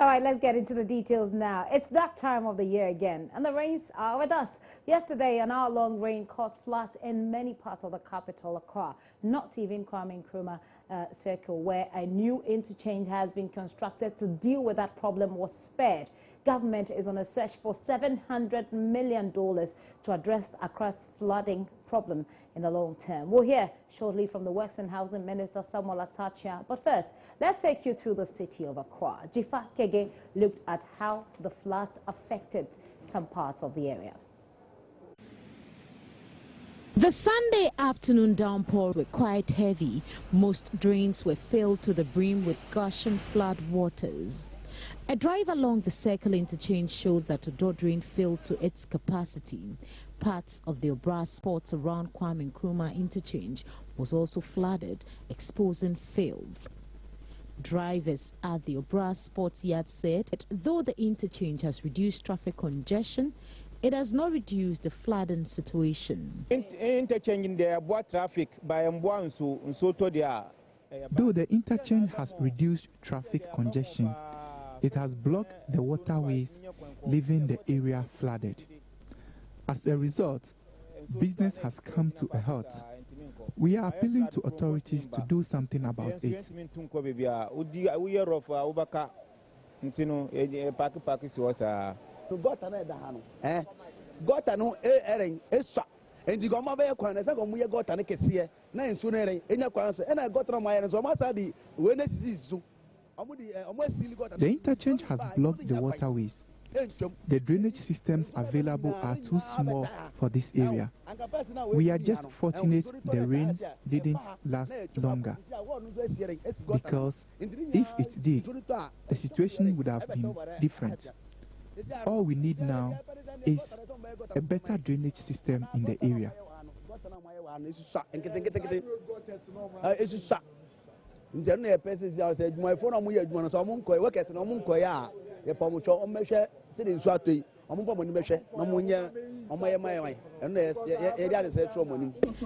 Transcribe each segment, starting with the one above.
All right, let's get into the details now. It's that time of the year again, and the rains are with us. Yesterday, an hour-long rain caused floods in many parts of the capital, Accra, not even Kwame Nkrumah Circle, where a new interchange has been constructed to deal with that problem, was spared. Government is on a search for $700 million to address Accra's flooding problem in the long term. We'll hear shortly from the Works and Housing Minister, Samuel Atachia. But first, let's take you through the city of Accra. Jifa Kege looked at how the floods affected some parts of the area. The Sunday afternoon downpour were quite heavy. Most drains were filled to the brim with gushing flood waters. A drive along the Circle interchange showed that Odo drain filled to its capacity. Parts of the Obra spots around Kwame Nkrumah interchange was also flooded, exposing filth. Drivers at the Obra Sports Yard said that though the interchange has reduced traffic congestion, it has not reduced the flooding situation. Interchanging the traffic by Though the interchange has reduced traffic congestion, it has blocked the waterways, leaving the area flooded. As a result, business has come to a halt. We are appealing to authorities to do something about it. The interchange has blocked the waterways. The drainage systems available are too small for this area. We are just fortunate the rains didn't last longer, because if it did, the situation would have been different. All we need now is a better drainage system in the area.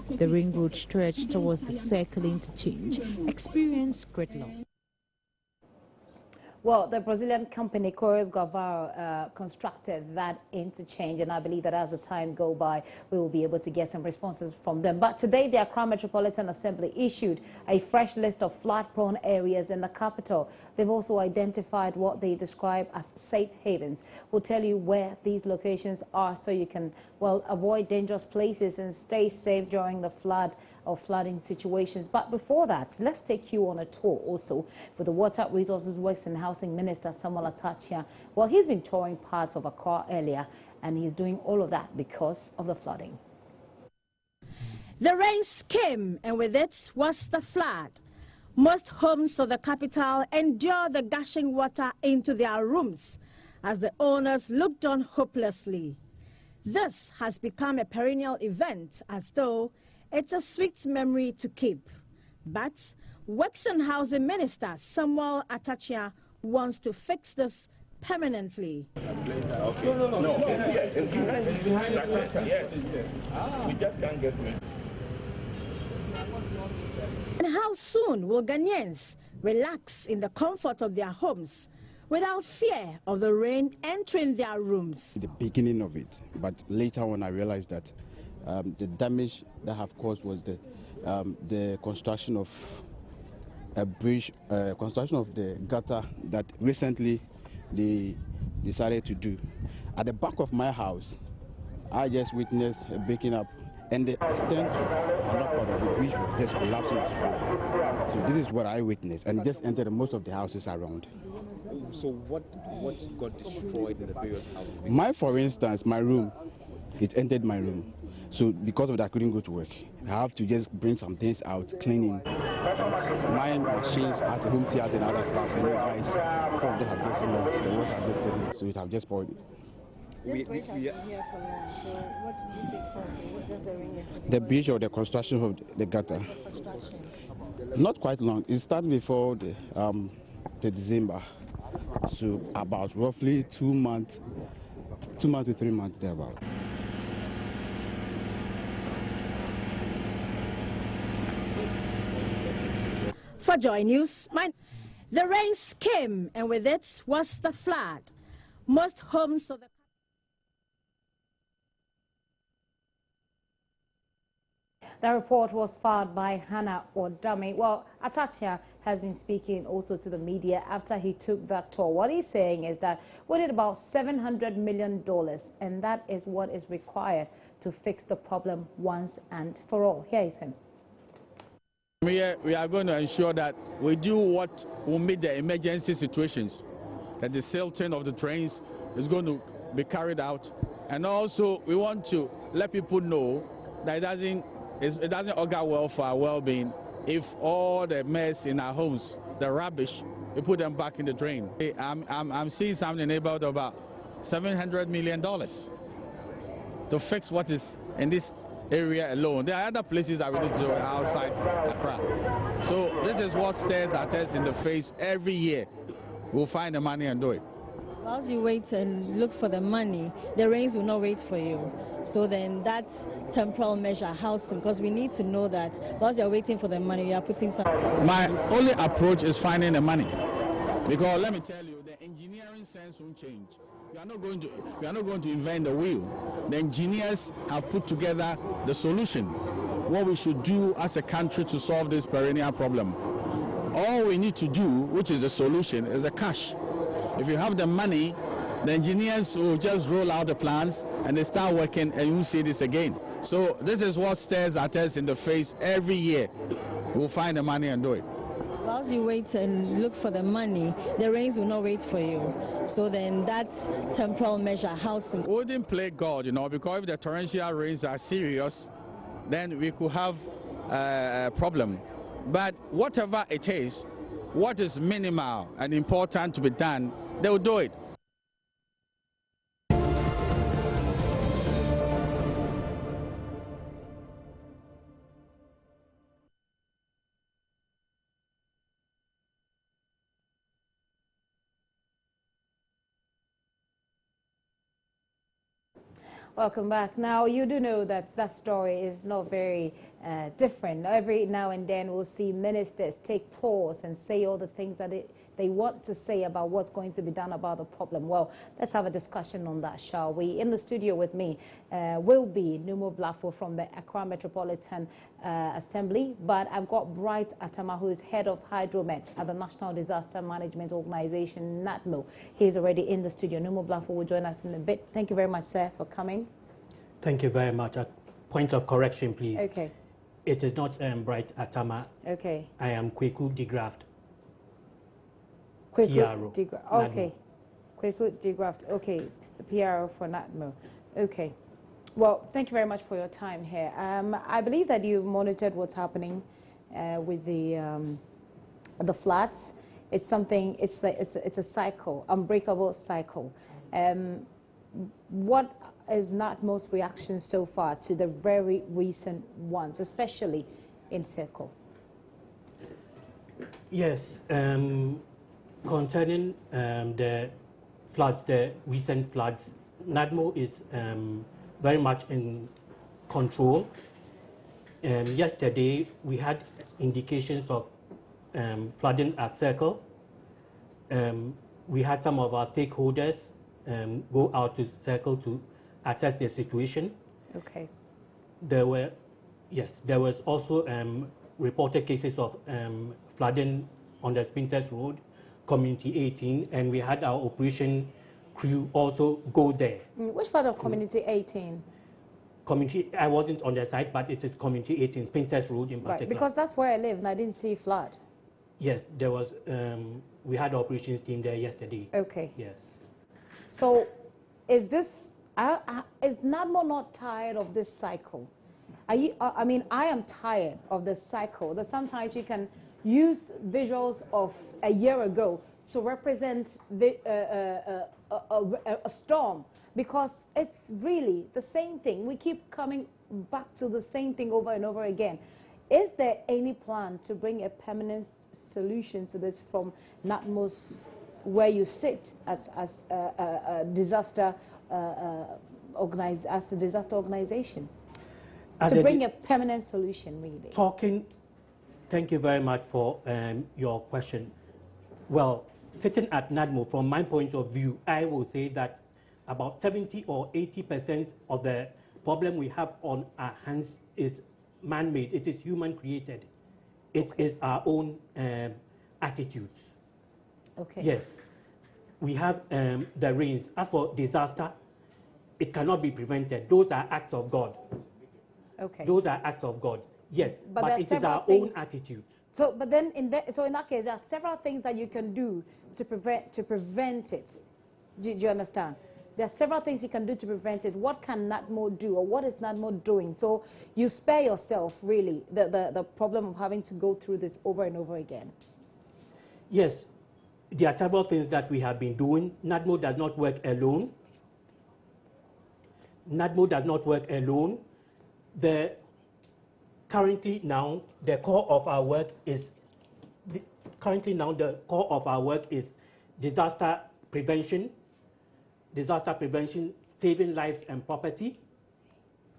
The ring road stretch towards the Circle interchange experienced gridlock. Well, the Brazilian company Correios Galvão constructed that interchange, and I believe that as the time goes by, we will be able to get some responses from them. But today, the Accra Metropolitan Assembly issued a fresh list of flood-prone areas in the capital. They've also identified what they describe as safe havens. We'll tell you where these locations are so you can, well, avoid dangerous places and stay safe during the flood or flooding situations. But before that, let's take you on a tour also with the Water Resources, Works and Housing Minister, Samuel Atachia. Well, he's been touring parts of Accra earlier, and he's doing all of that because of the flooding. The rains came, and with it was the flood. Most homes of the capital endured the gushing water into their rooms as the owners looked on hopelessly. This has become a perennial event, as though it's a sweet memory to keep. But Works and Housing Minister Samuel Atachia wants to fix this permanently. No. Yes. We just can't get rid. And how soon will Ghanaians relax in the comfort of their homes without fear of the rain entering their rooms? The beginning of it, but later on I realized that the damage that have caused was the construction of a bridge, construction of the gutter that recently they decided to do. At the back of my house, I just witnessed a breaking up, and the extent to another part of the bridge was just collapsing as well. So this is what I witnessed, and it just entered most of the houses around. So what got destroyed in the various houses? For instance, my room, it entered my room. So because of that, I couldn't go to work. I have to just bring some things out, cleaning. And my machines at the home theater and other stuff, you know, guys, some of them have just, the work have just gotten, so it have just spoiled it. This bridge has been here for long, so what did you think caused it? Was it just the rain yesterday? The bridge or the construction of the gutter? Construction. Not quite long. It started before the December, so about roughly 2 months to 3 months thereabout. For Joy News, The rains came, and with it was the flood. Most homes of the The report was filed by Hannah Odami. Well, Atatia has been speaking also to the media after he took that tour. What he's saying is that we need about $700 million, and that is what is required to fix the problem once and for all. Here is him. We are going to ensure that we do what will meet the emergency situations, that the silting of the trains is going to be carried out. And also, we want to let people know that it doesn't augur well for our well-being if all the mess in our homes, the rubbish, we put them back in the drain. I'm seeing something in the neighborhood of about $700 million to fix what is in this area alone. There are other places that we need to do outside Accra. So this is what stares at us in the face every year. We'll find the money and do it. Whilst you wait and look for the money, the rains will not wait for you. So then that's temporal measure, how soon? Because we need to know that whilst you're waiting for the money, you are putting some... My only approach is finding the money. Because let me tell you, the engineering sense won't change. We are not going to invent the wheel. The engineers have put together the solution. What we should do as a country to solve this perennial problem. All we need to do, which is a solution, is the cash. If you have the money, the engineers will just roll out the plans and they start working, and you see this again. So this is what stares at us in the face every year. We'll find the money and do it. Whilst you wait and look for the money, the rains will not wait for you. So then that's temporal measure, how soon? We wouldn't play God, because if the torrential rains are serious, then we could have a problem. But whatever it is, what is minimal and important to be done, they will do it. Welcome back. Now, you do know that that story is not very different. Every now and then we'll see ministers take tours and say all the things that they want to say about what's going to be done about the problem. Well, let's have a discussion on that, shall we? In the studio with me will be Numo Blafo from the Accra Metropolitan Assembly, but I've got Bright Atama, who is head of Hydromet at the National Disaster Management Organization, NATMO. He's already in the studio. Numo Blafo will join us in a bit. Thank you very much, sir, for coming. Thank you very much. A point of correction, please. Okay. It is not Bright Atama. Okay. I am Kweku DeGraft. Kweku DeGraft. Okay. Kweku DeGraft. Okay. The PRO for NATMO. Okay. Well, thank you very much for your time here. I believe that you've monitored what's happening with the floods. It's something. It's a cycle, unbreakable cycle. What is NATMO's reaction so far to the very recent ones, especially in Circle? Yes, concerning the floods, the recent floods, NATMO is very much in control. Yesterday, we had indications of flooding at Circle. We had some of our stakeholders go out to Circle to assess the situation. Okay. There was also reported cases of flooding on the Spinters Road, Community 18, and we had our operation crew also go there. Which part of Community 18? Community, I wasn't on the site, but it is Community 18, Spinters Road in particular. Right, because that's where I live and I didn't see flood. Yes, there was, we had operations team there yesterday. Okay. Yes. So is NATMO not tired of this cycle? I mean, I am tired of this cycle. That sometimes you can use visuals of a year ago to represent a storm, because it's really the same thing. We keep coming back to the same thing over and over again. Is there any plan to bring a permanent solution to this from NATMO's, where you sit as a disaster organization, to bring a permanent solution, really? Thank you very much for your question. Well, sitting at NADMO, from my point of view, I will say that about 70 or 80% of the problem we have on our hands is man-made. It is human-created. It is our own attitudes. Okay. Yes. We have the rains. As for disaster, it cannot be prevented. Those are acts of God. Okay. Those are acts of God. Yes, but it is our own attitude. So, but then in that case, there are several things that you can do to prevent it. Do you understand? There are several things you can do to prevent it. What can NADMO do, or what is NADMO doing? So you spare yourself, really, the problem of having to go through this over and over again. Yes, there are several things that we have been doing. NADMO does not work alone. NADMO does not work alone. Currently now, the core of our work is disaster prevention, saving lives and property.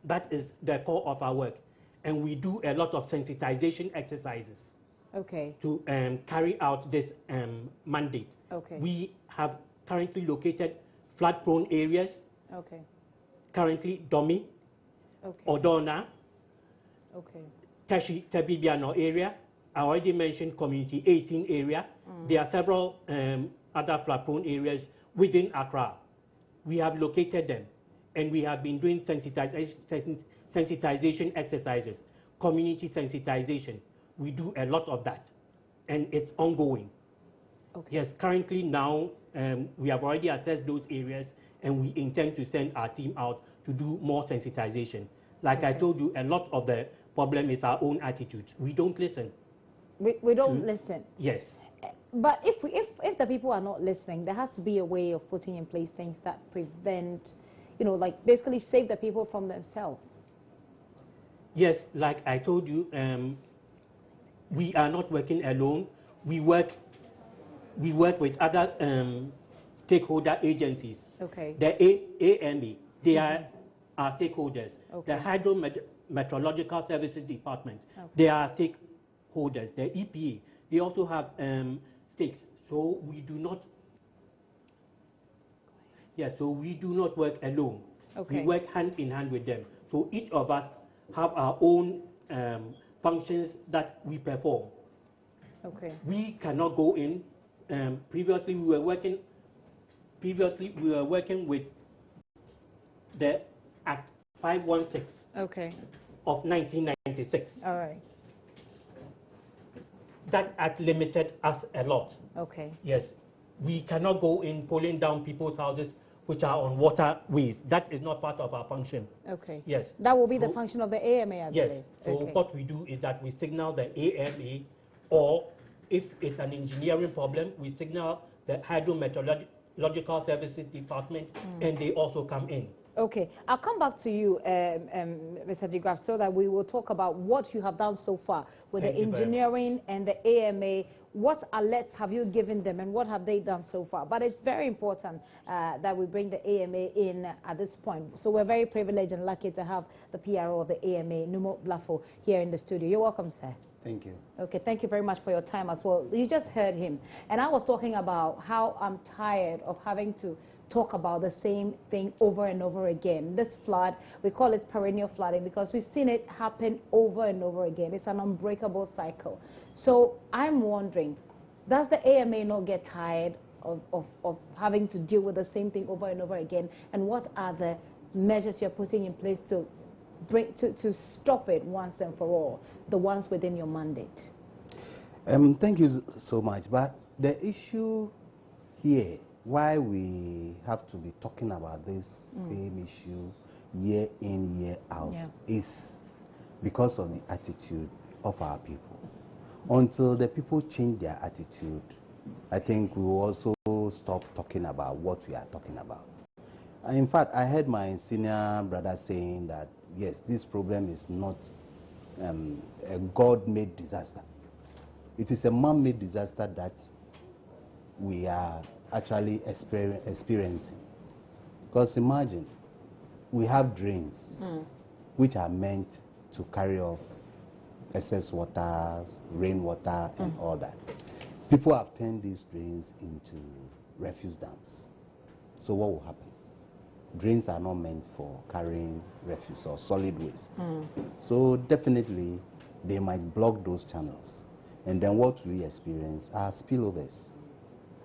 That is the core of our work. And we do a lot of sensitization exercises. Okay. To carry out this mandate. Okay. We have currently located flood-prone areas. Okay. Currently, Domi, okay. Odona, okay. Tashi Tabibiano area. I already mentioned Community 18 area. There are several other flood-prone areas within Accra. We have located them, and we have been doing sensitization exercises, community sensitization. We do a lot of that, and it's ongoing. Okay. Yes, currently now, we have already assessed those areas, and we intend to send our team out to do more sensitization. Like I told you, a lot of the problem is our own attitudes. We don't listen. We don't listen. Yes. But if the people are not listening, there has to be a way of putting in place things that prevent, like basically save the people from themselves. Yes, like I told you, we are not working alone. We work with other stakeholder agencies. Okay. The AMA, they are our stakeholders. Okay. The Hydrometeorological Services Department, they are stakeholders. The EPA, they also have stakes. So we do not. Yeah, so we do not work alone. Okay. We work hand in hand with them. So each of us have our own functions that we perform. Okay. We cannot go in. Previously, we were working with the Act 516 of 1996. All right. That act limited us a lot. Okay. Yes. We cannot go in pulling down people's houses which are on waterways. That is not part of our function. Okay. Yes. That will be the function of the AMA, I believe. Yes. So what we do is that we signal the AMA, or if it's an engineering problem, we signal the Hydrometeorological Services Department, and they also come in. Okay, I'll come back to you, Mr. DeGraff, so that we will talk about what you have done so far with the engineering and the AMA. What alerts have you given them, and what have they done so far? But it's very important that we bring the AMA in at this point. So we're very privileged and lucky to have the PRO of the AMA, Numo Blafo, here in the studio. You're welcome, sir. Thank you. Okay, thank you very much for your time as well. You just heard him. And I was talking about how I'm tired of having to talk about the same thing over and over again. This flood, we call it perennial flooding because we've seen it happen over and over again. It's an unbreakable cycle. So I'm wondering, does the AMA not get tired of having to deal with the same thing over and over again? And what are the measures you're putting in place to stop it once and for all, the ones within your mandate? Thank you so much. But the issue here, why we have to be talking about this same issue year in, year out, is because of the attitude of our people. Until the people change their attitude, I think we will also stop talking about what we are talking about. In fact, I heard my senior brother saying that, yes, this problem is not a God-made disaster. It is a man-made disaster that we are actually experiencing. Because imagine, we have drains which are meant to carry off excess water, rainwater, and all that. People have turned these drains into refuse dumps. So what will happen? Drains are not meant for carrying refuse or solid waste. So definitely they might block those channels. And then what we experience are spillovers.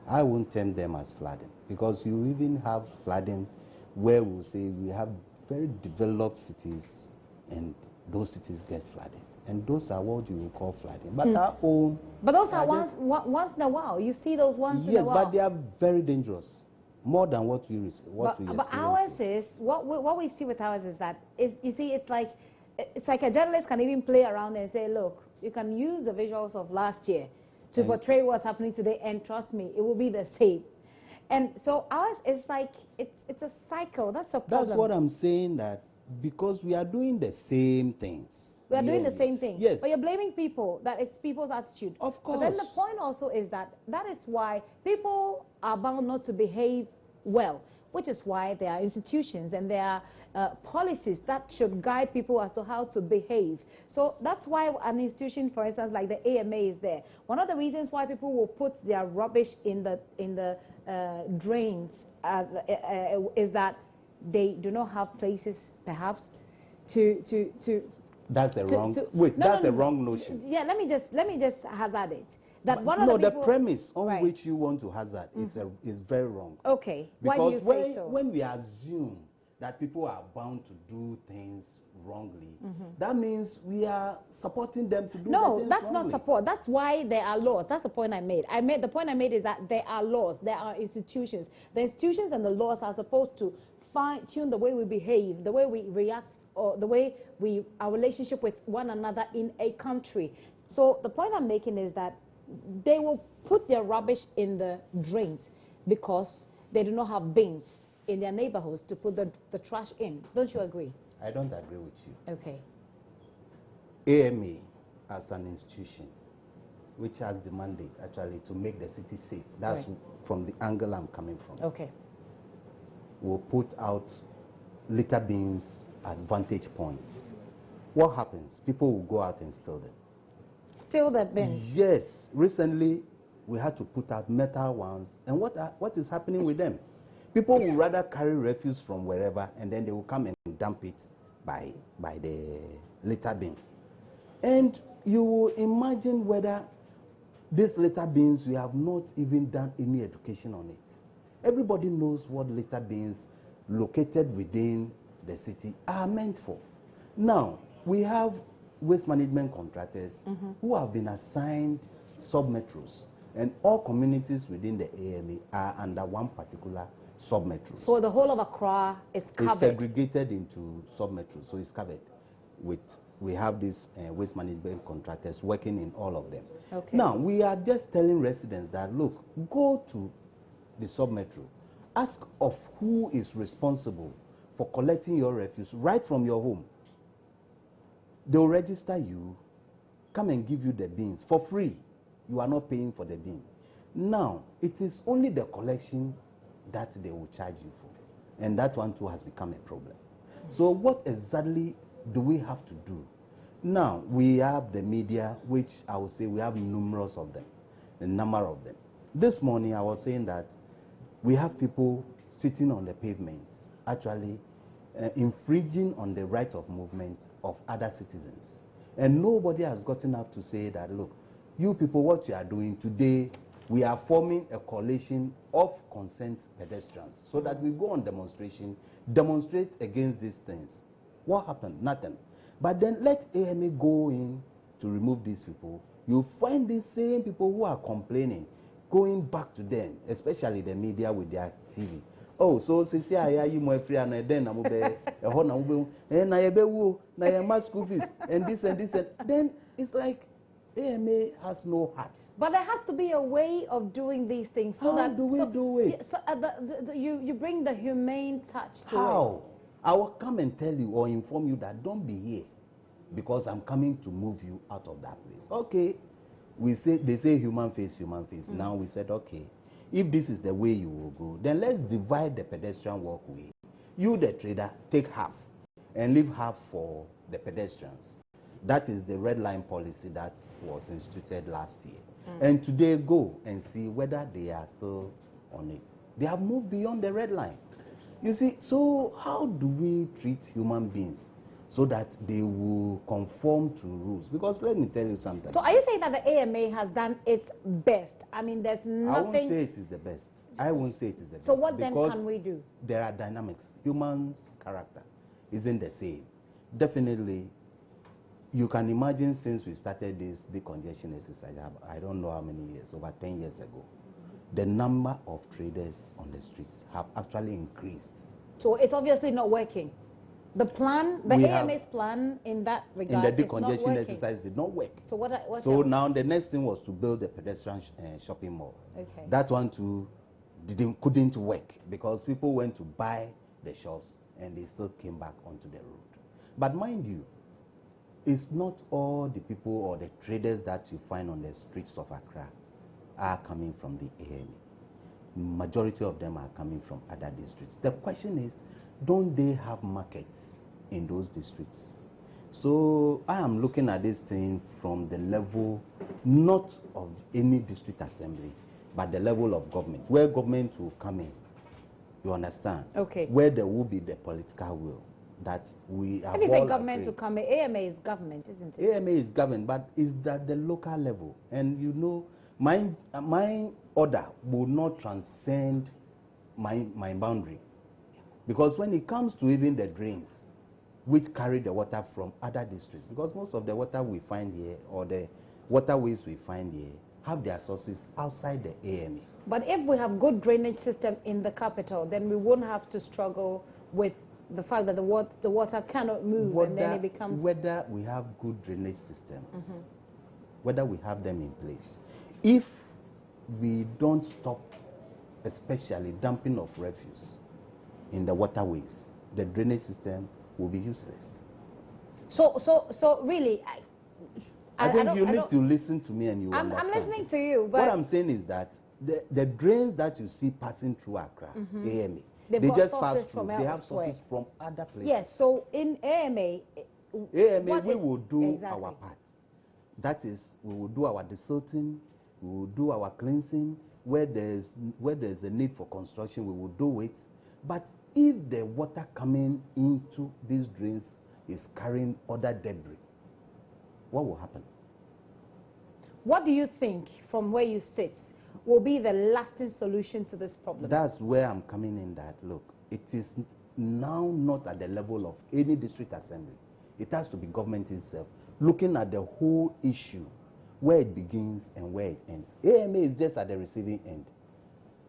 I won't term them as flooding, because you even have flooding where we'll say we have very developed cities and those cities get flooded. And those are what you will call flooding. But our own... But those are once in a while. You see those once in a while. Yes, but they are very dangerous. More than what we experience. But ours is, what we see with ours is that, you see, it's like a journalist can even play around and say, look, you can use the visuals of last year to portray what's happening today, and trust me, it will be the same. And so ours is like, it's a cycle. That's the problem. That's what I'm saying, that because we are doing the same things. We are doing the same thing. Yes. But you're blaming people, that it's people's attitude. Of course. But then the point also is that is why people are bound not to behave well, which is why there are institutions and there are policies that should guide people as to how to behave. So that's why an institution, for instance, like the AMA is there. One of the reasons why people will put their rubbish in the drains is that they do not have places, perhaps, to That's a wrong. That's a wrong notion. Yeah, let me just hazard it. That one of the people, the premise on which you want to hazard is very wrong. Okay. Because why do you say so? When we assume that people are bound to do things wrongly, that means we are supporting them to do things wrongly. No, that's not support. That's why there are laws. That's the point I made. The point I made is that there are laws, there are institutions. The institutions and the laws are supposed to fine-tune the way we behave, the way we react, or the way our relationship with one another in a country. So the point I'm making is that they will put their rubbish in the drains because they do not have bins in their neighborhoods to put the trash in. Don't you agree? I don't agree with you. Okay. AMA as an institution, which has the mandate actually to make the city safe. That's from the angle I'm coming from. Okay. Will put out litter bins at vantage points. What happens? People will go out and steal them. Steal the bins? Yes. Recently, we had to put out metal ones. And what is happening with them? People will rather carry refuse from wherever, and then they will come and dump it by the litter bin. And you will imagine whether these litter bins, we have not even done any education on it. Everybody knows what litter bins located within the city are meant for. Now, we have waste management contractors who have been assigned sub-metros, and all communities within the AMA are under one particular sub-metro. So the whole of Accra is covered? It's segregated into sub-metros, so it's covered. We have these waste management contractors working in all of them. Okay. Now, we are just telling residents that, look, go to the sub-metro, ask of who is responsible for collecting your refuse right from your home. They'll register you, come and give you the bins for free. You are not paying for the bin. Now, it is only the collection that they will charge you for. And that one too has become a problem. So what exactly do we have to do? Now, we have the media, which I would say we have numerous of them, a number of them. This morning I was saying that we have people sitting on the pavements, actually infringing on the right of movement of other citizens. And nobody has gotten up to say that, look, you people, what you are doing today, we are forming a coalition of concerned pedestrians so that we go on demonstrate against these things. What happened? Nothing. But then let AMA go in to remove these people. You find these same people who are complaining, going back to them, especially the media with their TV. Oh, so since I you more free and then I'm and school fees and this and then it's like AMA has no heart. But there has to be a way of doing these things so How do we do it? So you bring the humane touch to it. How? I will come and tell you or inform you that don't be here because I'm coming to move you out of that place. Okay. They say human face. Now we said, okay, if this is the way you will go, then let's divide the pedestrian walkway. You, the trader, take half and leave half for the pedestrians. That is the red line policy that was instituted last year. And today, go and see whether they are still on it. They have moved beyond the red line. You see, so how do we treat human beings so that they will conform to rules? Because let me tell you something. So are you saying that the AMA has done its best? I mean, there's nothing... I won't say it is the best. I won't say it is the best. So what then can we do? There are dynamics. Humans' character isn't the same. Definitely, you can imagine since we started this decongestion exercise, I don't know how many years, over 10 years ago, the number of traders on the streets have actually increased. So it's obviously not working. The plan, the AMA's plan in that regard, in the decongestion exercise did not work. So what so else? Now the next thing was to build a pedestrian shopping mall. Okay. That one too couldn't work because people went to buy the shops and they still came back onto the road. But mind you, it's not all the people or the traders that you find on the streets of Accra are coming from the AMA. Majority of them are coming from other districts. The question is, don't they have markets in those districts? So I am looking at this thing from the level not of any district assembly, but the level of government, where government will come in. You understand? Okay. Where there will be the political will that we are. If it's a government to come in, AMA is government, isn't it? AMA is government, but is that the local level? And you know, my order will not transcend my boundary. Because when it comes to even the drains, which carry the water from other districts, because most of the water we find here, or the waterways we find here, have their sources outside the AMA. But if we have good drainage system in the capital, then we won't have to struggle with the fact that the water cannot move, and then it becomes... Whether we have good drainage systems, whether we have them in place, if we don't stop, especially dumping of refuse in the waterways, the drainage system will be useless. So really, I think you need to listen to me and you understand. I'm listening to you, but... What I'm saying is that the drains that you see passing through Accra, AMA, they just pass through. They have sources from other places. Yes, so in AMA... we will do our part. That is, we will do our desilting, we will do our cleansing. Where there's a need for construction, we will do it. But if the water coming into these drains is carrying other debris, what will happen? What do you think, from where you sit, will be the lasting solution to this problem? That's where I'm coming in that, look, it is now not at the level of any district assembly. It has to be government itself, looking at the whole issue, where it begins and where it ends. AMA is just at the receiving end,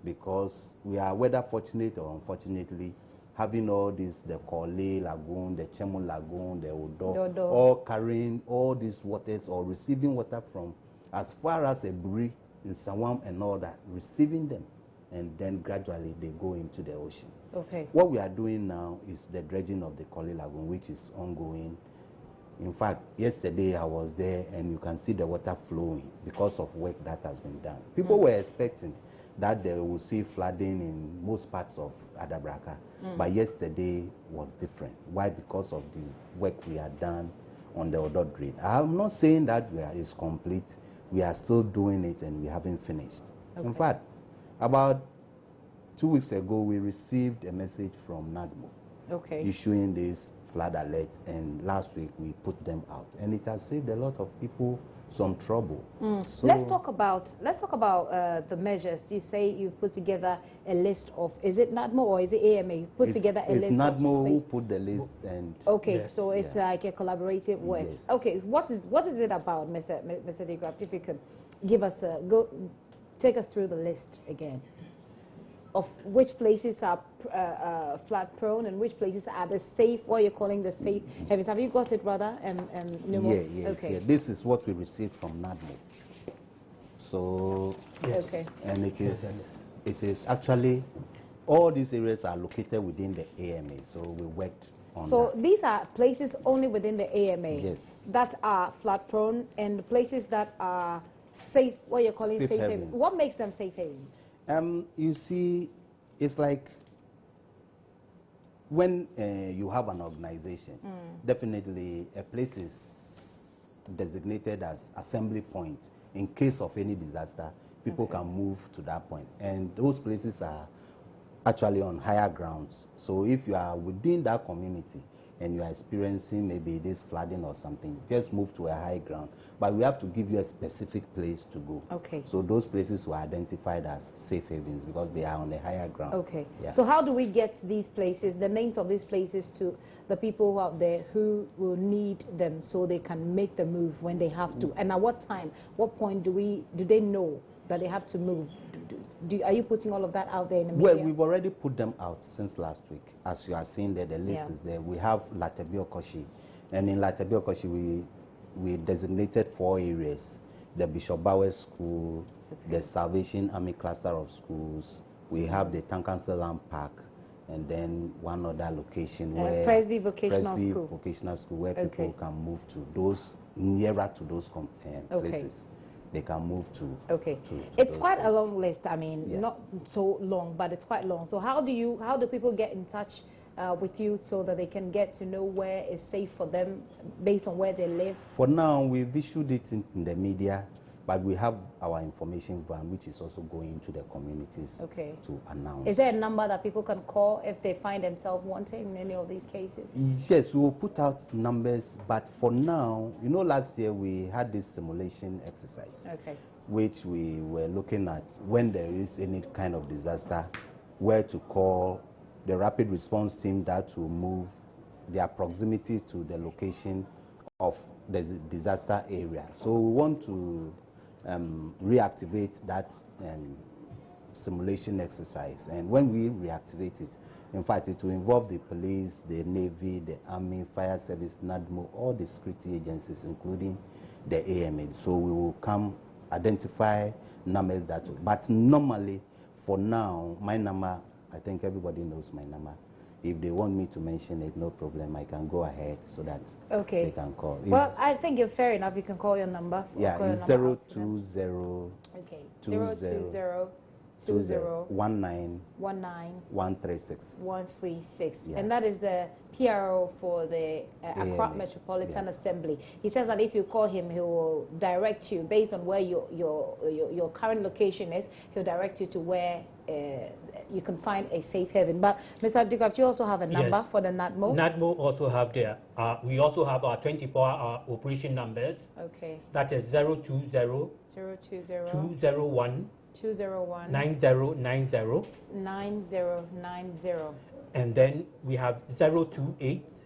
because we are, whether fortunate or unfortunately, having all this, the Korle Lagoon, the Chemo Lagoon, the Odo, all carrying all these waters or receiving water from as far as Eburi in Sawam and all that, receiving them, and then gradually they go into the ocean. Okay. What we are doing now is the dredging of the Korle Lagoon, which is ongoing. In fact, yesterday I was there and you can see the water flowing because of work that has been done. People were expecting that they will see flooding in most parts of Adabraka, but yesterday was different. Why? Because of the work we had done on the Odo drain. I'm not saying that it's complete. We are still doing it and we haven't finished. Okay. In fact, about 2 weeks ago, we received a message from NADMO issuing this flood alert, and last week we put them out, and it has saved a lot of people some trouble. So let's talk about the measures. You say you've put together a list of, is it NADMO or is it AMA? You've put together a list. It's NADMO who put the list, and so it's like a collaborative work. Yes. Okay, what is it about, Mr. Degraft? If you could give us take us through the list again of which places are flood prone and which places are the safe, what you're calling the safe havens. Have you got it, rather? Yes. This is what we received from NADMO. So, and it is actually, all these areas are located within the AMA, so we worked on that. These are places only within the AMA that are flood prone, and places that are safe, what you're calling safe havens. What makes them safe havens? You see, it's like when you have an organization, definitely a place is designated as assembly point in case of any disaster, people can move to that point. And those places are actually on higher grounds. So if you are within that community and you are experiencing maybe this flooding or something, just move to a high ground. But we have to give you a specific place to go. Okay. So those places were identified as safe havens because they are on a higher ground. Okay. Yeah. So how do we get these places, the names of these places, to the people out there who will need them so they can make the move when they have to? And at what time, what point do they know that they have to move? Are you putting all of that out there in the media? Well, we've already put them out since last week. As you are seeing there, the list is there. We have Latebiokoshi, and in Latebiokoshi, we designated 4 areas: the Bishop Bowers School, the Salvation Army Cluster of Schools. We have the Tankansa Land Park, and then one other location where Presby Vocational School, where people can move to, those nearer to those places. They can move to. Okay. It's quite a long list. I mean, not so long, but it's quite long. So how do people get in touch with you so that they can get to know where is safe for them based on where they live? For now, we've issued it in the media, but we have our information van, which is also going to the communities to announce. Is there a number that people can call if they find themselves wanted in any of these cases? Yes, we will put out numbers, but for now, you know, last year we had this simulation exercise, which we were looking at when there is any kind of disaster, where to call the rapid response team that will move their proximity to the location of the disaster area. So we want to reactivate that simulation exercise, and when we reactivate it, in fact, it will involve the police, the Navy, the Army, Fire Service, NADMO, all the security agencies, including the AMA. So we will come identify numbers but normally, for now, my number, I think everybody knows my number. If they want me to mention it, no problem. I can go ahead so that they can call. Well, I think it's fair enough. You can call your number. Yeah, it's 020 19 136. 136. And that is the PRO for the Accra Metropolitan Assembly. He says that if you call him, he will direct you based on where your current location is. He'll direct you to where you can find a safe haven. But Mr. Abdikaf, you also have a number for the NADMO? NADMO also have their, we also have our 24-hour operation numbers. Okay. That is 020 201 9090. And then we have 028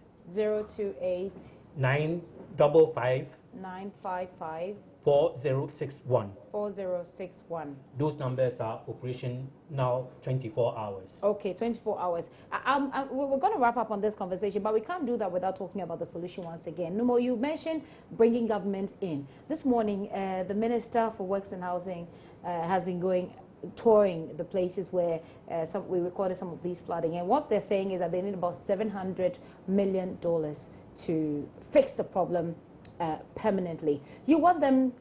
955 4061. Those numbers are operation now 24 hours. Okay, 24 hours. We're going to wrap up on this conversation, but we can't do that without talking about the solution once again. Numo, you mentioned bringing government in. This morning, the Minister for Works and Housing has been touring the places where we recorded some of these flooding. And what they're saying is that they need about $700 million to fix the problem permanently. You want them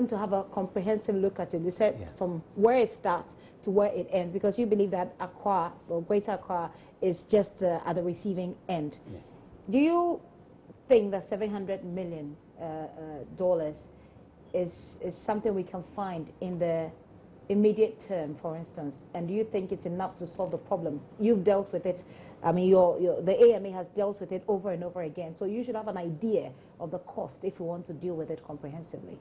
to have a comprehensive look at it. You said from where it starts to where it ends, because you believe that Accra, or Greater Accra, is just at the receiving end. Do you think that $700 million is something we can find in the immediate term, for instance? And do you think it's enough to solve the problem? You've dealt with it. I mean, the AMA has dealt with it over and over again. So you should have an idea of the cost if you want to deal with it comprehensively.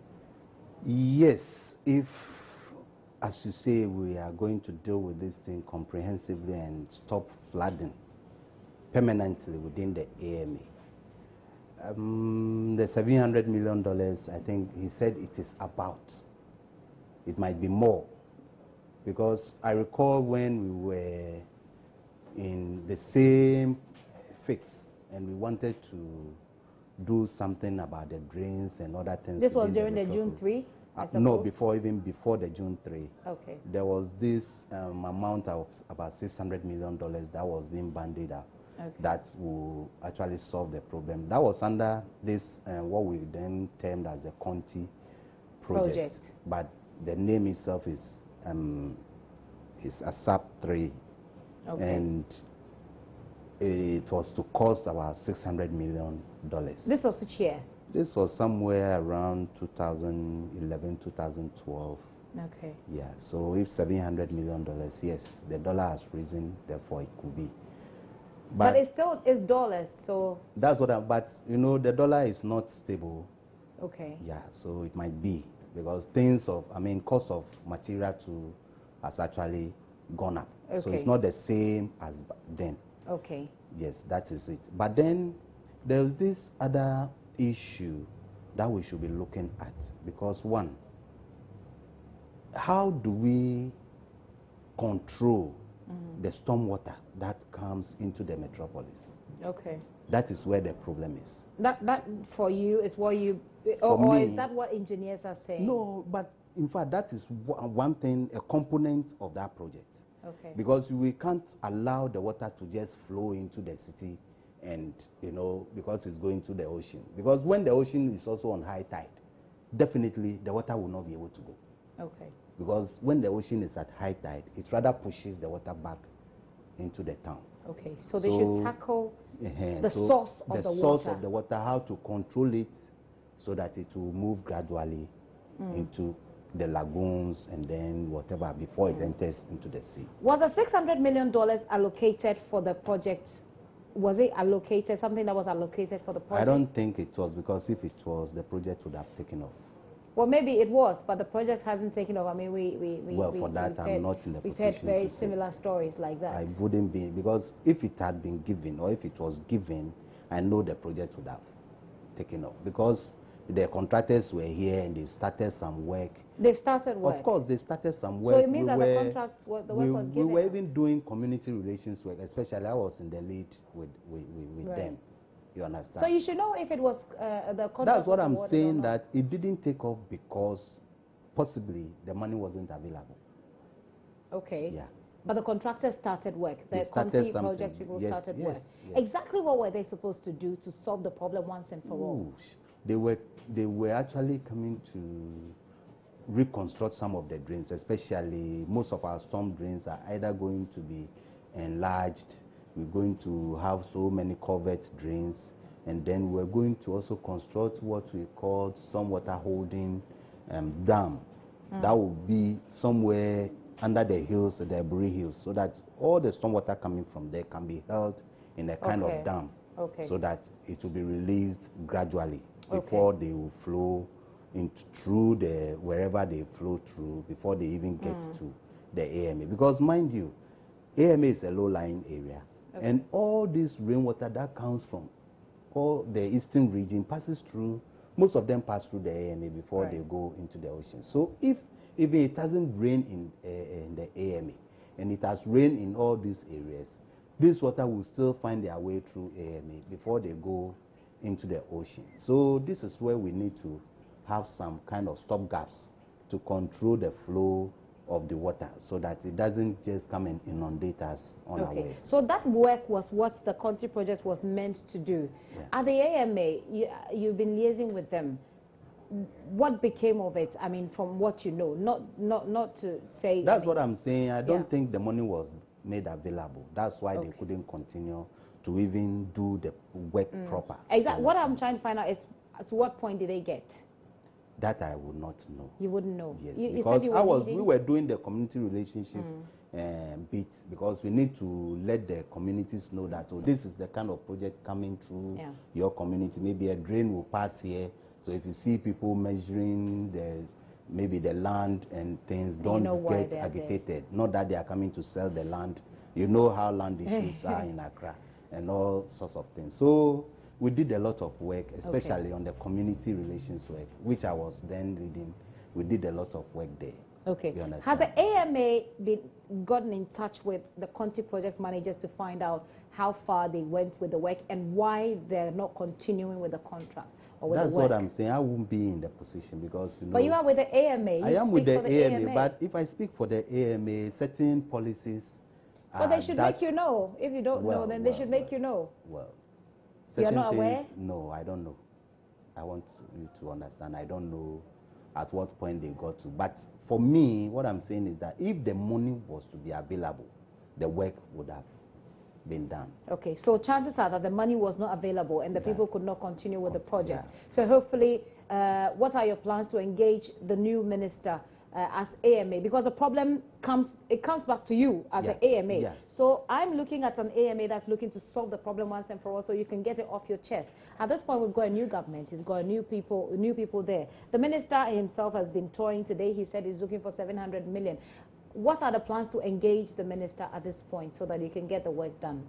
Yes, if, as you say, we are going to deal with this thing comprehensively and stop flooding permanently within the AMA. The $700 million, I think he said it is about. It might be more, because I recall when we were in the same fix and we wanted to do something about the drains and other things. This was during the June 3? No, even before the June 3. Okay. There was this amount of about $600 million that was being bandied up. Okay. That will actually solve the problem. That was under this, what we then termed as the Conti project. But the name itself is ASAP 3. Okay. And it was to cost about $600 million. This was which year? This was somewhere around 2011, 2012. Okay. Yeah, so if $700 million, yes, the dollar has risen, therefore it could be. But it's still, it's dollars, so. That's what but you know, the dollar is not stable. Okay. Yeah, so it might be, because cost of material too has actually gone up. Okay. So it's not the same as then. Okay. Yes, that is it. But then there's this other issue that we should be looking at, because one, how do we control the stormwater that comes into the metropolis? Okay. That is where the problem is. That for you is what you, or is that what engineers are saying? No, but in fact, that is one thing, a component of that project. Okay. Because we can't allow the water to just flow into the city, and because it's going to the ocean. Because when the ocean is also on high tide, definitely the water will not be able to go. Okay. Because when the ocean is at high tide, it rather pushes the water back into the town. Okay, so they should tackle the so source of the water. The source of the water, how to control it so that it will move gradually into the lagoons and then whatever before it enters into the sea. Was the $600 million allocated for the project? Was it allocated, something that was allocated for the project? I don't think it was, because if it was, the project would have taken off. Well, maybe it was, but the project hasn't taken off. I mean, I'm not in the position. We've heard very similar stories like that. I wouldn't be, because if it had been given, or if it was given, I know the project would have taken off, because the contractors were here and they've started some work. They've started work? Of course, they started some work. So it means that the contract, the work was given? We were even doing community relations work, especially I was in the lead with them. You understand? So you should know if it was the contract. That's what I'm saying, that it didn't take off because possibly the money wasn't available. Okay. Yeah. But the contractors started work. The Conti project people started work. Yes. Exactly what were they supposed to do to solve the problem once and for all? They were actually coming to reconstruct some of the drains, especially most of our storm drains are either going to be enlarged. We're going to have so many covert drains, and then we're going to also construct what we call stormwater holding dam. That will be somewhere under the hills, the Eburi Hills, so that all the stormwater coming from there can be held in a kind of dam, so that it will be released gradually before they will flow through wherever they flow through, before they even get to the AMA. Because mind you, AMA is a low-lying area. And all this rainwater that comes from all the eastern region passes through, most of them pass through the AMA before they go into the ocean. So if even it hasn't rained in the AMA, and it has rained in all these areas, this water will still find their way through AMA before they go into the ocean. So this is where we need to have some kind of stop gaps to control the flow of the water, so that it doesn't just come and inundate us unawares. So that work was what the Conti project was meant to do. At the AMA, you've been liaising with them. What became of it? I mean, from what you know, not to say. That's what I'm saying. I don't think the money was made available. That's why they couldn't continue to even do the work proper. Exactly. What I'm trying to find out is, to what point did they get? That I would not know. You wouldn't know? Yes, you because said we were doing the community relationship bit, because we need to let the communities know that, so this is the kind of project coming through your community. Maybe a drain will pass here. So if you see people measuring maybe the land and things, don't get agitated. Not that they are coming to sell the land. You know how land issues are in Accra and all sorts of things. So we did a lot of work, especially on the community relations work, which I was then leading. We did a lot of work there. Okay. Has the AMA gotten in touch with the Conti project managers to find out how far they went with the work and why they're not continuing with the contract or with That's the work? what I'm saying. I won't be in the position, because But you are with the AMA. I am with the AMA, but if I speak for the AMA, certain policies. But they should make you know. If you don't know, then they should make you know. Well, you're not aware? No, I don't know. I want you to understand. I don't know at what point they got to. But for me, what I'm saying is that if the money was to be available, the work would have been done. Okay, so chances are that the money was not available and the people could not continue with the project. So hopefully, what are your plans to engage the new minister as AMA? Because the problem comes back to you as an AMA. So I'm looking at an AMA that's looking to solve the problem once and for all, so you can get it off your chest. At this point, we've got a new government. He's got new people there. The minister himself has been toying today. He said he's looking for 700 million. What are the plans to engage the minister at this point so that you can get the work done?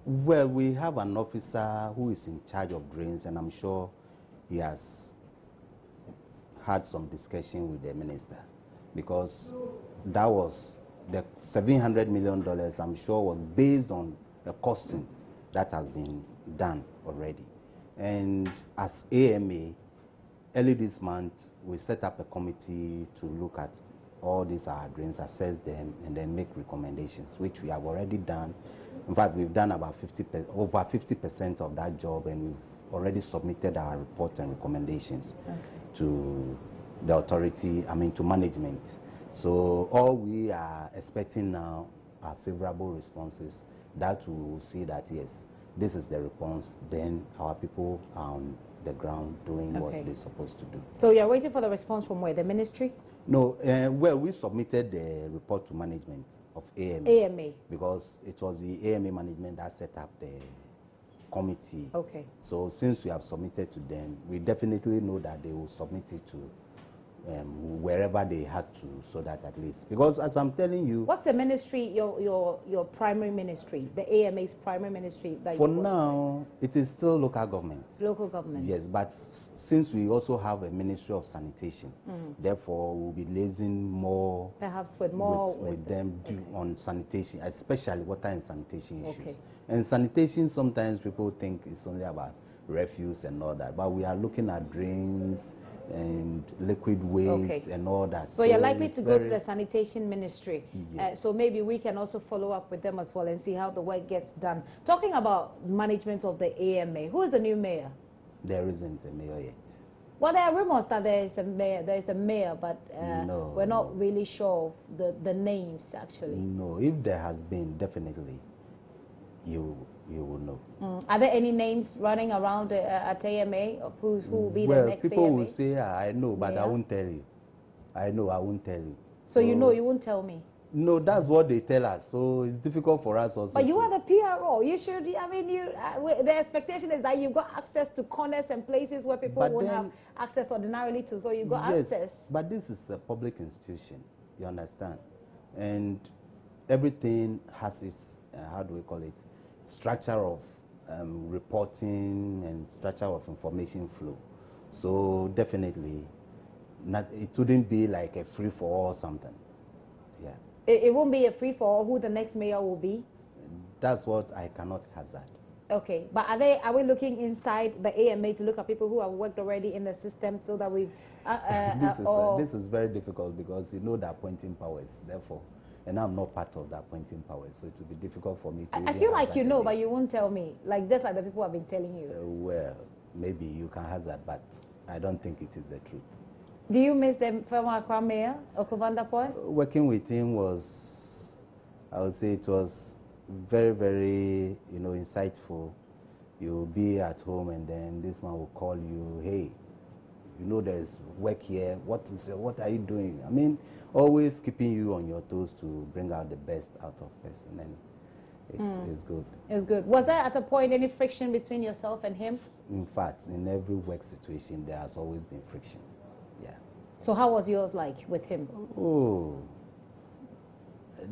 Well, we have an officer who is in charge of drains, and I'm sure he has had some discussion with the minister, because that was the $700 million, I'm sure, was based on the costing that has been done already. And as AMA, early this month, we set up a committee to look at all these drains, assess them, and then make recommendations, which we have already done. In fact, we've done about over 50% of that job, and we've already submitted our report and recommendations to the authority, to management. So all we are expecting now are favorable responses that will see that, yes, this is the response, then our people are on the ground doing what they're supposed to do. So you're waiting for the response from where? The ministry? No, well, we submitted the report to management of AMA. AMA. Because it was the AMA management that set up the committee. Okay. So since we have submitted to them, we definitely know that they will submit it to wherever they had to, so that at least, because as I'm telling you, what's the ministry, your primary ministry, the AMA's primary ministry that for now it is still local government. Local government. Yes, but since we also have a Ministry of Sanitation, therefore we'll be liaising more, perhaps with more with them on sanitation, especially water and sanitation issues. And sanitation, sometimes people think it's only about refuse and all that, but we are looking at drains and liquid waste and all that. So you're likely to go to the sanitation ministry. So maybe we can also follow up with them as well and see how the work gets done. Talking about management of the AMA, who is the new mayor? There isn't a mayor yet. Well, there are rumors that there is a mayor, but no, we're not really sure of the names actually. No, if there has been, definitely you will know. Are there any names running around at AMA of who will be the next people AMA? will say, I know, but I won't tell you. I know, I won't tell you. So you know, you won't tell me? No, that's what they tell us. So it's difficult for us also. But you are the PRO. You should, the expectation is that you've got access to corners and places where people won't have access ordinarily to. So you've got access. But this is a public institution, you understand? And everything has its, how do we call it, structure of reporting and structure of information flow. So definitely, it wouldn't be like a free-for-all or something. Yeah. It won't be a free-for-all who the next mayor will be? That's what I cannot hazard. Okay, but are we looking inside the AMA to look at people who have worked already in the system so that we... this is very difficult because you know the appointing powers, therefore. And I'm not part of the appointing powers, so it will be difficult for me to... I feel like you know, but you won't tell me. Like just like the people have been telling you. Well, maybe you can hazard, but I don't think it is the truth. Do you miss the former Accra mayor, Okovandapoy? Working with him was, I would say it was very, very, insightful. You'll be at home and then this man will call you, hey, there is work here. What are you doing? I mean, always keeping you on your toes to bring out the best out of person, and it's good. It's good. Was there at a point any friction between yourself and him? In fact, in every work situation, there has always been friction. Yeah. So how was yours like with him? Oh,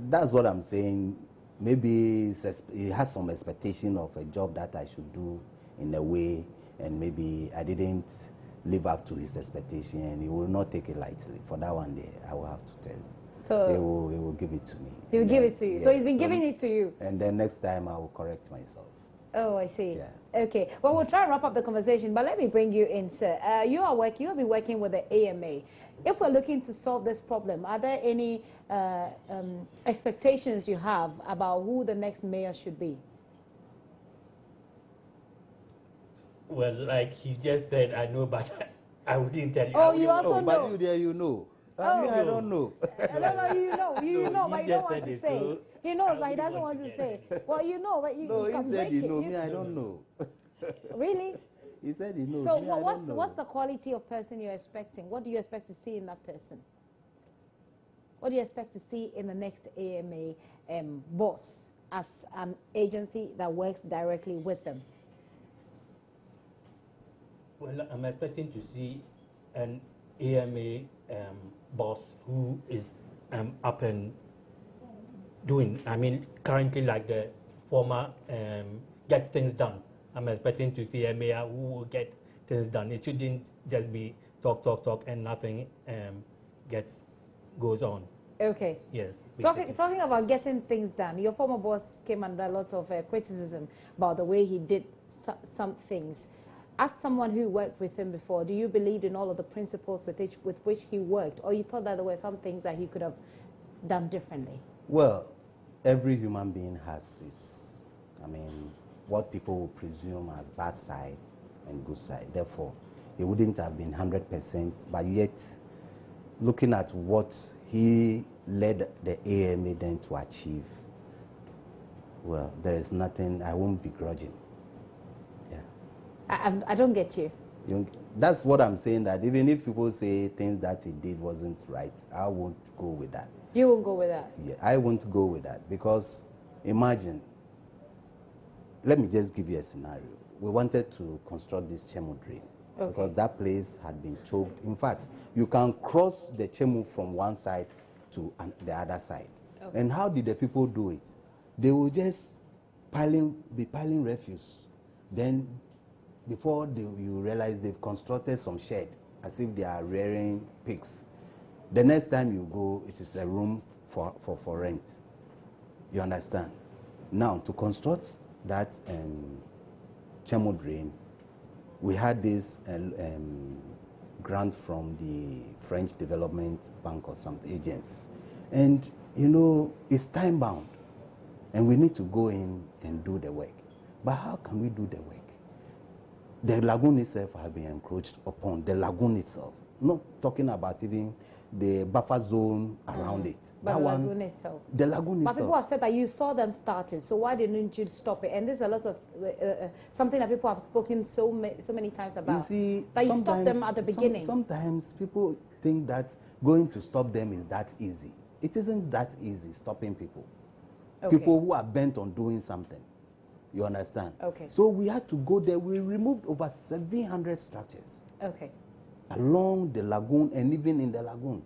that's what I'm saying. Maybe he has some expectation of a job that I should do in a way, and maybe I didn't live up to his expectation, and he will not take it lightly. For that one day, I will have to tell him. So he will give it to me. He will give it to you. Yes, so he's been giving it to you. And then next time I will correct myself. Oh, I see. Yeah. Okay. Well, we'll try and wrap up the conversation, but let me bring you in, sir. You have been working with the AMA. If we're looking to solve this problem, are there any expectations you have about who the next mayor should be? Well, like he just said, I know, but I wouldn't tell you. Oh, you also know. But you there, you know. I don't know. I don't know, you know, but you don't want to say. So He knows, but he doesn't want to say. Well, you know, but you No, can he break said he it. knows. Me, I don't know. Really? He said he knows. So Me, I don't know. what's the quality of person you're expecting? What do you expect to see in that person? What do you expect to see in the next AMA boss as an agency that works directly with them? Well, I'm expecting to see an AMA boss who is up and doing. I mean, currently, like the former gets things done. I'm expecting to see a mayor who will get things done. It shouldn't just be talk, and nothing goes on. Okay. Yes. Talking about getting things done, your former boss came under a lot of criticism about the way he did some things. As someone who worked with him before, do you believe in all of the principles with which he worked, or you thought that there were some things that he could have done differently? Well, every human being has his, what people will presume as bad side and good side. Therefore, it wouldn't have been 100%, but yet, looking at what he led the AMA then to achieve, well, there is nothing, I won't begrudge him. Yeah. I don't get you. That's what I'm saying, that even if people say things that he did wasn't right, I won't go with that. You won't go with that? Yeah, I won't go with that, because imagine, let me just give you a scenario. We wanted to construct this Chemu drain, because that place had been choked. In fact, you can cross the Chemu from one side to the other side. Okay. And how did the people do it? They will just be piling refuse. Then, before you realize they've constructed some shed, as if they are rearing pigs. The next time you go, it is a room for rent. You understand? Now, to construct that Chemu drain, we had this grant from the French Development Bank or some agents. And, it's time bound. And we need to go in and do the work. But how can we do the work? The lagoon itself has been encroached upon, the lagoon itself. Not talking about even the buffer zone around it. But the lagoon itself. The lagoon itself. But people have said that you saw them started, so why didn't you stop it? And this is a lot of something that people have spoken so many times about. You see, that you stopped them at the beginning. Sometimes people think that going to stop them is that easy. It isn't that easy stopping people. Okay. People who are bent on doing something. You understand? Okay. So we had to go there. We removed over 700 structures. Okay. Along the lagoon and even in the lagoon,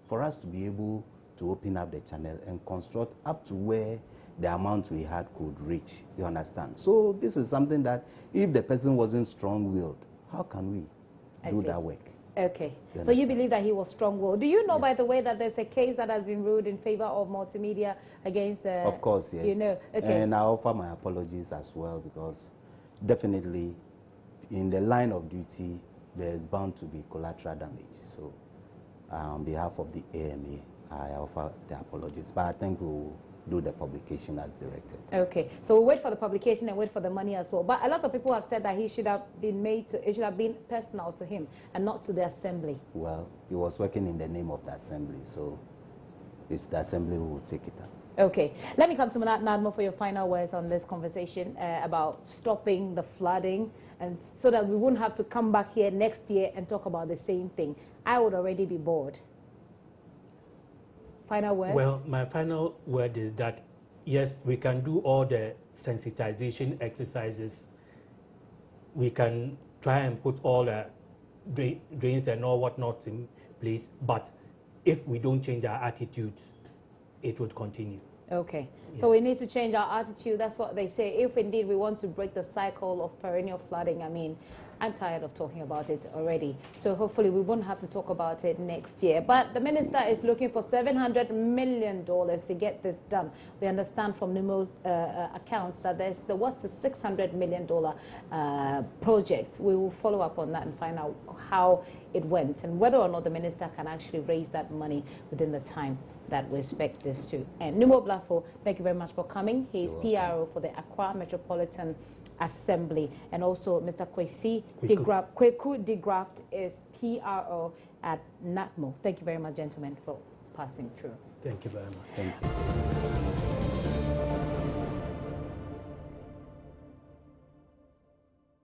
for us to be able to open up the channel and construct up to where the amount we had could reach. You understand? So this is something that if the person wasn't strong-willed, how can we do that work? Okay. So you believe that he was strong-willed. Do you know, by the way, that there's a case that has been ruled in favor of multimedia against... of course, yes. You know, okay. And I offer my apologies as well, because definitely in the line of duty, there is bound to be collateral damage. So on behalf of the AMA, I offer the apologies. But I think we'll do the publication as directed. Okay, so we'll wait for the publication and wait for the money as well. But a lot of people have said that he should have been it should have been personal to him and not to the assembly. Well, he was working in the name of the assembly, so it's the assembly who will take it up. Okay, let me come to Nadmo for your final words on this conversation about stopping the flooding, and so that we wouldn't have to come back here next year and talk about the same thing. I would already be bored. Final words? Well, my final word is that, yes, we can do all the sensitization exercises. We can try and put all the drains and all whatnots in place, but if we don't change our attitudes, it would continue. Okay, so we need to change our attitude. That's what they say. If indeed we want to break the cycle of perennial flooding, I mean, I'm tired of talking about it already. So hopefully we won't have to talk about it next year. But the minister is looking for $700 million to get this done. We understand from Numo's accounts that there was a $600 million project. We will follow up on that and find out how it went and whether or not the minister can actually raise that money within the time that we expect this to. And Numo Blafo, thank you very much for coming. He is PRO for the Accra Metropolitan Assembly. And also Mr. Kweku de Graft is PRO at NATMO. Thank you very much, gentlemen, for passing through. Thank you very much. Thank you.